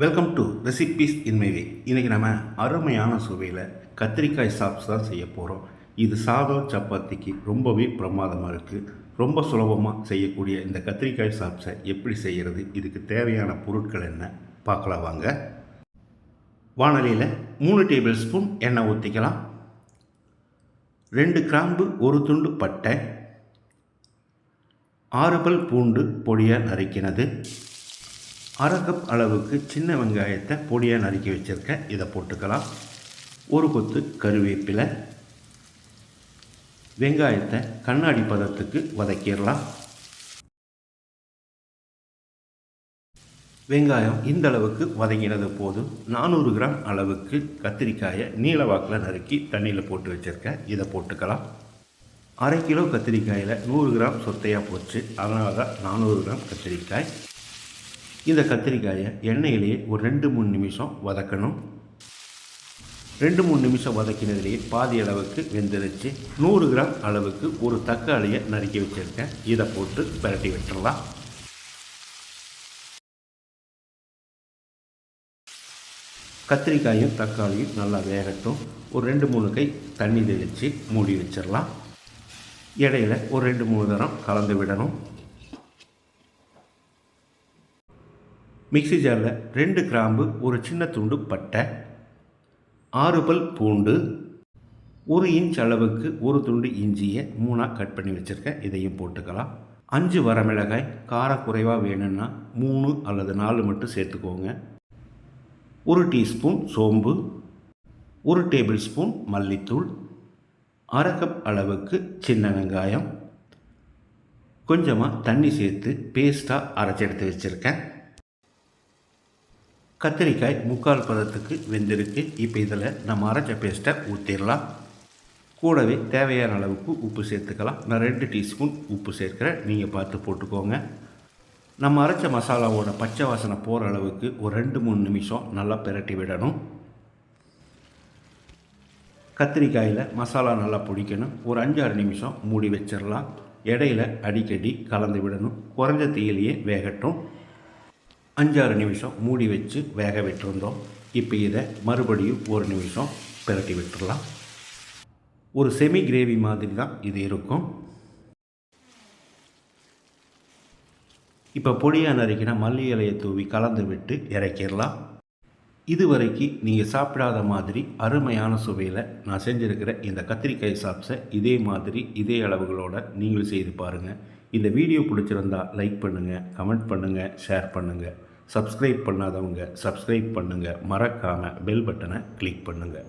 Welcome to recipes in my way. இன்றைக்கி நம்ம அருமையான சுவையில் கத்திரிக்காய் சாப்ஸ் தான் செய்ய போகிறோம். இது சாதம் சப்பாத்திக்கு ரொம்பவே பிரமாதமாக இருக்குது. ரொம்ப சுலபமாக செய்யக்கூடிய இந்த கத்திரிக்காய் சாப்ஸை எப்படி செய்கிறது, இதுக்கு தேவையான பொருட்கள் என்ன பார்க்கலாம் வாங்க. வாணலியில் 3 டேபிள் ஸ்பூன் எண்ணெய் ஊற்றிக்கலாம். 2 கிராம்பு, 1 துண்டு பட்டை, 6 பல் பூண்டு பொடியாக நறுக்கினது, 1/2 கப் அளவுக்கு சின்ன வெங்காயத்தை பொடியாக நறுக்கி வச்சுருக்கேன், இதை போட்டுக்கலாம். 1 கொத்து கருவேப்பிலை. வெங்காயத்தை கண்ணாடி பதத்துக்கு வதக்கிடலாம். வெங்காயம் இந்த அளவுக்கு வதங்கினது போதும். 400 கிராம் அளவுக்கு கத்திரிக்காயை நீல வாக்கில் நறுக்கி தண்ணியில் போட்டு வச்சுருக்கேன், இதை போட்டுக்கலாம். 1/2 கிலோ கத்திரிக்காயில் 100 கிராம் சொத்தையாக போச்சு, அதனால தான் 400 கிராம் கத்திரிக்காய். இந்த கத்திரிக்காயை எண்ணெயிலேயே ஒரு 2-3 நிமிஷம் வதக்கணும். 2-3 நிமிஷம் வதக்கினதுலேயே பாதி அளவுக்கு வெந்துருச்சு. 100 கிராம் அளவுக்கு ஒரு தக்காளியை நறுக்கி வச்சுருக்கேன், இதை போட்டு பிரட்டி விட்டுடலாம். கத்திரிக்காயும் தக்காளியும் நல்லா வேகட்டும். ஒரு 2-3 கை தண்ணி தெளித்து மூடி வச்சிடலாம். இடையில ஒரு 2-3 தரம் கலந்து விடணும். மிக்ஸி ஜாரில் 2 கிராம்பு, ஒரு சின்ன துண்டு பட்டை, 6 பல் பூண்டு, 1 இன்ச் அளவுக்கு ஒரு துண்டு இஞ்சியை 3ஆக கட் பண்ணி வச்சுருக்கேன், இதையும் போட்டுக்கலாம். 5 வரமிளகாய், காரம் குறைவாக வேணும்னா 3 அல்லது 4 மட்டும் சேர்த்துக்கோங்க. 1 டீஸ்பூன் சோம்பு, 1 டேபிள் ஸ்பூன் மல்லித்தூள், 1/2 கப் அளவுக்கு சின்ன வெங்காயம், கொஞ்சமாக தண்ணி சேர்த்து பேஸ்ட்டாக அரைச்சி எடுத்து வச்சுருக்கேன். கத்திரிக்காய் 3/4 பதத்துக்கு வெந்திருக்கு. இப்போ இதில் நம்ம அரைச்ச பேஸ்ட்டை ஊற்றிடலாம். கூடவே தேவையான அளவுக்கு உப்பு சேர்த்துக்கலாம். நான் 2 டீஸ்பூன் உப்பு சேர்க்குறேன், நீங்கள் பார்த்து போட்டுக்கோங்க. நம்ம அரைச்ச மசாலாவோட பச்சை வாசனை போகிற அளவுக்கு ஒரு 2-3 நிமிஷம் நல்லா பிரட்டி விடணும். கத்திரிக்காயில் மசாலா நல்லா பிடிக்கணும். ஒரு 5-6 நிமிஷம் மூடி வச்சிடலாம். இடையில அடிக்கடி கலந்து விடணும். குறைஞ்ச தீயிலேயே வேகட்டும். 5-6 நிமிஷம் மூடி வச்சு வேக விட்டுருந்தோம். இப்போ இதை மறுபடியும் 1 நிமிஷம் பிரட்டி விட்டுடலாம். ஒரு செமி கிரேவி மாதிரி தான் இது இருக்கும். இப்போ பொடியாக நறுக்கின மல்லி இலையை தூவி கலந்து விட்டு இறக்கிடலாம். இதுவரைக்கும் நீங்கள் சாப்பிடாத மாதிரி அருமையான சுவையில் நான் செஞ்சுருக்கிற இந்த கத்திரிக்காய் சாப்ஸை இதே மாதிரி இதே அளவுகளோடு நீங்கள் செய்து பாருங்கள். இந்த வீடியோ பிடிச்சிருந்தா லைக் பண்ணுங்கள், கமெண்ட் பண்ணுங்கள், ஷேர் பண்ணுங்கள். சப்ஸ்கிரைப் பண்ணாதவங்க சப்ஸ்கிரைப் பண்ணுங்கள். மறக்காமல் பெல் பட்டனை கிளிக் பண்ணுங்கள்.